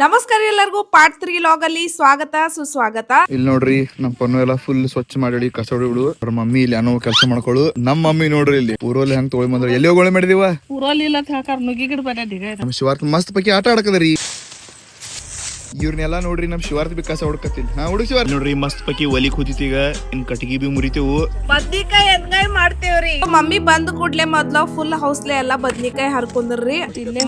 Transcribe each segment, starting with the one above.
ನಮಸ್ಕಾರ ಎಲ್ಲರಿಗೂ part 3 log ಅಲ್ಲಿ ಸ್ವಾಗತ ಸುಸ್ವಾಗತ. ಇಲ್ಲಿ ನೋಡ್ರಿ ನಮ್ ಪನ್ನು ಎಲ್ಲ ಫುಲ್ ಸ್ವಚ್ಛ ಮಾಡಿ ಕಸ ಹೊಡಿಬಿಡು. ಅವ್ರ ಮಮ್ಮಿ ಇಲ್ಲಿ ಅನ್ನೋ ಕೆಲಸ ಮಾಡ್ಕೊಳ್ಳು. ನಮ್ ಮಮ್ಮಿ ನೋಡ್ರಿ ಇಲ್ಲಿ ಊರಲ್ಲಿ ಹೆಂಗ್ ತೊಗೊಳ್ ಬಂದ್ರ ಎಲ್ಲಿ ಹೋಗೋಳೆ ಮಾಡಿದೀವ ಊರಲ್ಲಿ ಇಲ್ಲ ಹೇಳ್ಕಾರ ನುಗ್ಗಿ ಗಿಡ ಬರ ನಮ್ ಶಿವಾರ್ಥ ಮಸ್ತ್ ಪೈಕಿ ಆಟ ಆಡಕದ್ರಿ. ಇವ್ರನ್ನೆಲ್ಲ ನೋಡ್ರಿ ನಮ್ ಶಿವಾರ್ಥ ಬಿ ಕಸ ಹುಡ್ಕತ್ತಿಲ್ಲ. ಹಾ ಹುಡುಗ ಶಿವಾರ್ ನೋಡ್ರಿ ಮಸ್ತ್ ಪೈಕಿ ಒಲಿ ಕೂತಿತ್. ಈಗ ಇನ್ ಕಟ್ಟಿಗೆ ಬಿ ಮುರಿತೇವು, ಬದ್ನಿಕಾಯಿ ಎನ್ಗಾಯ್ ಮಾಡ್ತೇವ್ರಿ. ಮಮ್ಮಿ ಬಂದ್ ಕೂಡ್ಲೆ ಮೊದ್ಲ ಫುಲ್ ಹೌಸ್ಲೆ ಎಲ್ಲಾ ಬದ್ನಿಕಾಯಿ ಹರ್ಕೊಂಡ್ರಿ.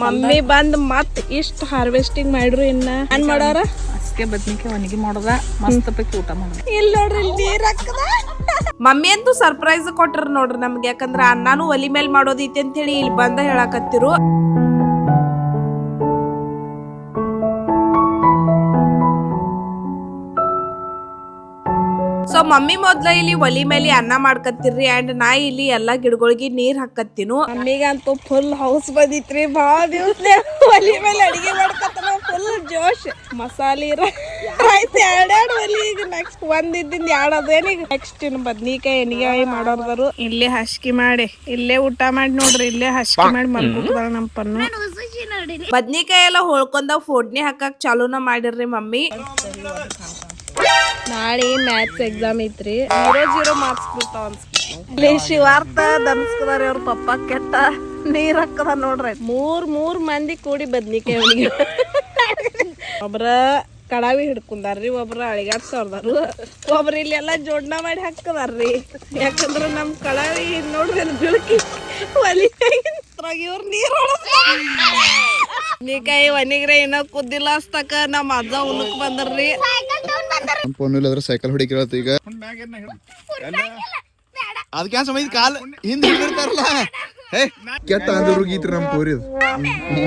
ಮಮ್ಮಿ ಬಂದ್ ಮತ್ ಇಷ್ಟ ಹಾರ್ವೆಸ್ಟಿಂಗ್ ಮಾಡ್ರು. ಇನ್ನ ಏನ್ ಮಾಡಾರ ಅಷ್ಟೇ ಬದ್ನಿಕಾಯಿ ಒಣಗಿ ಮಾಡೋದ ಮಸ್ತ್ ಪೈಕಿ ಊಟ ಮಾಡೋದ. ಇಲ್ಲಿ ನೋಡ್ರಿ ಇಲ್ಲಿ ನೀರ್ ಹಾಕದ. ಮಮ್ಮಿ ಅಂತೂ ಸರ್ಪ್ರೈಸ್ ಕೊಟ್ರ ನೋಡ್ರಿ ನಮ್ಗೆ. ಯಾಕಂದ್ರ ಅನ್ನಾನು ಒಲಿ ಮೇಲ್ ಮಾಡೋದೈತಿ ಅಂತ ಹೇಳಿ ಇಲ್ಲಿ ಬಂದ ಹೇಳಾಕತ್ತಿರು. ಸೊ ಮಮ್ಮಿ ಮೊದ್ಲ ಇಲ್ಲಿ ಒಲಿ ಮೇಲೆ ಅನ್ನ ಮಾಡ್ಕತ್ತಿರ್ರಿ. ಅಂಡ್ ನಾ ಇಲ್ಲಿ ಎಲ್ಲಾ ಗಿಡಗಳಿಗೆ ನೀರ್ ಹಾಕತ್ತೀನು. ಮಮ್ಮಿಗಂತೂ ಫುಲ್ ಹೌಸ್ ಬಂದಿತ್ರಿ. ಭಾಳ ದಿವಸ ಒಲಿ ಮೇಲೆ ಅಡಿಗೆ ಮಾಡ್ಕತ್ತಾರ. ಫುಲ್ ಜೋಶ್. ಮಸಾಲಿ ರೈಸ್ ಎರಡೆರಡು ಒಲಿ. ಈಗ ನೆಕ್ಸ್ಟ್ ಒಂದಿದ್ದಿಂದ ಎರಡು ಅದೇನೀಗ. ನೆಕ್ಸ್ಟ್ ಇನ್ನು ಬದ್ನಿಕಾಯಿ ಎಣ್ಗಾಯಿ ಮಾಡೋರ್ದರು. ಇಲ್ಲೇ ಹಸ್ಕಿ ಮಾಡಿ ಇಲ್ಲೇ ಊಟ ಮಾಡಿ ನೋಡ್ರಿ. ಇಲ್ಲೇ ಹಸ್ಕಿ ಮಾಡಿ ಮಲ್ಕೋತಾರ ನಮ್ಮ ಪನ್ನು. ಬದ್ನಿಕಾಯಿ ಎಲ್ಲ ಹೊಳ್ಕೊಂಡ ಫೋಡ್ನಿ ಹಾಕಕ್ ಚಾಲೂನ ಮಾಡಿರ್ರಿ ಮಮ್ಮಿ. ನಾಳೆ ಮ್ಯಾಥ್ಸ್ ಎಕ್ಸಾಮ್ ಐತ್ರಿ. 0 ಮಾರ್ಕ್ಸ್ ಬಿಡ್ತಾವ ಅನ್ಸ್ಕಿಲ್ಲ. ಶಿವಾರ್ಥ ದನ್ಸ್ಕದಾರ ಅವ್ರ ಪಪ್ಪ ಕೆಟ್ಟ ನೀರ್ ಹಾಕದ ನೋಡ್ರಿ. ಮೂರ್ ಮಂದಿ ಕೂಡಿ ಬದ್ನಿಕಾಯಿ ಅವನಿಗೆ ಒಬ್ರ ಕಡಾವಿ ಹಿಡ್ಕೊಂಡಾರ್ರಿ, ಒಬ್ರ ಅಳಿಗಾಡ್ಸೋರ್ದಾರು, ಒಬ್ರ ಇಲ್ಲಿ ಎಲ್ಲಾ ಜೋಡ್ನ ಮಾಡಿ ಹಾಕದಾರ್ರಿ. ಯಾಕಂದ್ರ ನಮ್ ಕಡಾವಿ ನೋಡ್ರಿ ಬಿಳಕಿ ಒಲಿ ಇವ್ರ ನೀರ್ ಬದ್ನಿಕಾಯಿ ಒನಿಗ್ರೆ ಇನ್ನ ಕುದ್ದಿಲ್ಲ ಅಸ್ತಕ ನಮ್ ಅಜ್ಜ ಉಲಕ್ ಬಂದರ್ರಿ. ನಮ್ ಪನ್ನು ಇಲ್ಲದ್ರ ಸೈಕಲ್ ಹೊಡಿಕಿರತ್ತ. ಈಗ ಅದಕ್ಕೆ ಸಮಯ ಕಾಲ್ ಹಿಂದ್ ಹಿಡಿದಿರ್ತಾರಲ್ಲ. ಹೇ ಕೆಟ್ಟ ಅಂದ್ರು ಗೀತ್ರಿ ನಮ್ ಪೂರಿ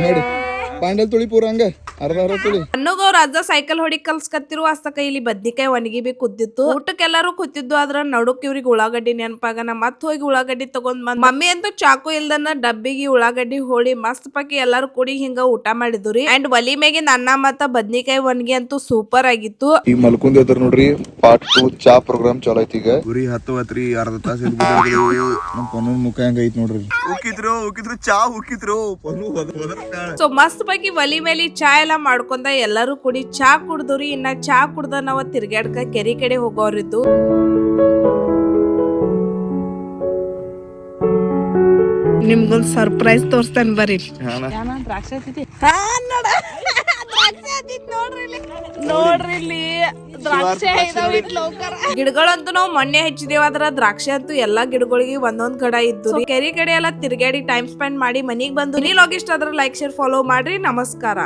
ನೋಡಿ ಪಾಂಡಲ್ ತುಳಿ ಪೂರ ಹಂಗ ಅರ್ಧ ತುಳಿ. ಅನ್ನೋಗ ಅವ್ರ ಅಜ್ಜ ಸೈಕಲ್ ಹೊಡಿ ಕಲ್ಸ್ಕತ್ತಿರು. ಅಸ್ತಕ ಇಲ್ಲಿ ಬದ್ನಿಕಾಯಿ ಒಣಗಿ ಬಿ ಕುದ್ದಿತ್ತು. ಊಟಕ್ಕೆಲ್ಲಾರು ಕೂತಿದ್ದು. ಆದ್ರ ನಡುಕ್ ಇವ್ರಿಗೆ ಉಳ್ಳಾಗಡ್ಡಿ ನೆನಪಾಗ ನಾ ಮತ್ ಹೋಗಿ ಉಳ್ಳಾಗಡ್ಡಿ ತಗೊಂಡ್ ಬಂದ್. ಮಮ್ಮಿ ಅಂತೂ ಚಾಕು ಇಲ್ದನ ಡಬ್ಬಿಗೆ ಉಳ್ಳಾಗಡ್ಡಿ ಹೋಳಿ ಮಸ್ತ್ ಪಾಕಿ ಎಲ್ಲಾರು ಕೂಡಿ ಹಿಂಗ ಊಟ ಮಾಡಿದ್ರಿ. ಅಂಡ್ ಒಲಿ ಮೇಗಿನ ಅನ್ನ ಮತ್ತ ಬದ್ನಿಕಾಯಿ ಒಣಗಿ ಅಂತೂ ಸೂಪರ್ ಆಗಿತ್ತು. ಈಗ ಮಲ್ಕೊಂಡ್ ಇರ್ತಾರ ನೋಡ್ರಿ. ಪಾರ್ಟ್ 2 ಚಾ ಪ್ರೋಗ್ರಾಮ್ ಚಾಲೋ ಐತಿ. ಈಗ ಗುರಿ 10 ಅರ್ಧ ತಾಸ ನಮ್ ಪನ್ನು ಮುಖ ಹೆಂಗ ಐತಿ ನೋಡ್ರಿ. ಉಕ್ಕಿದ್ರು ಚಾ ಉಕ್ಕಿದ್ರು ಪನ್ನು. ಸೊ ಮಸ್ತ್ ಪಾಕಿ ಒಲಿ ಮೇಲೆ ಚಾ ಎಲ್ಲಾ ಮಾಡ್ಕೊಂಡ ಎಲ್ಲಾರು ಕೂಡಿ ಚಾ ಕುಡ್ದವ್ರಿ. ಇನ್ನ ಚಾ ಕುಡ್ದ ನಾವ್ ತಿರ್ಗಾಡ್ಕ ಕೆರಿ ಕಡೆ ಹೋಗೋರಿದ್ದು. ನಿಮ್ಗೊಂದ್ ಸರ್ಪ್ರೈಸ್ ತೋರ್ಸ್ತಾನೆ ಬರ್ರಿ. ನೋಡ್ರಿ ಇಲ್ಲಿ ದ್ರಾಕ್ಷಿ ಗಿಡಗಳಂತೂ ನಾವು ಮೊನ್ನೆ ಹೆಚ್ಚಿದೇವ. ಅದ್ರ ದ್ರಾಕ್ಷಿ ಅಂತೂ ಎಲ್ಲಾ ಗಿಡಗಳಿಗೆ ಒಂದೊಂದ್ ಕಡೆ ಇದ್ದು. ಕೆರಿ ಕಡೆ ಎಲ್ಲಾ ತಿರ್ಗಾಡಿ ಟೈಮ್ ಸ್ಪೆಂಡ್ ಮಾಡಿ ಮನಿಗ್ ಬಂದು. ನೀವ್ ಇಷ್ಟ ಆದ್ರ ಲೈಕ್ ಶೇರ್ ಫಾಲೋ ಮಾಡ್ರಿ. ನಮಸ್ಕಾರ.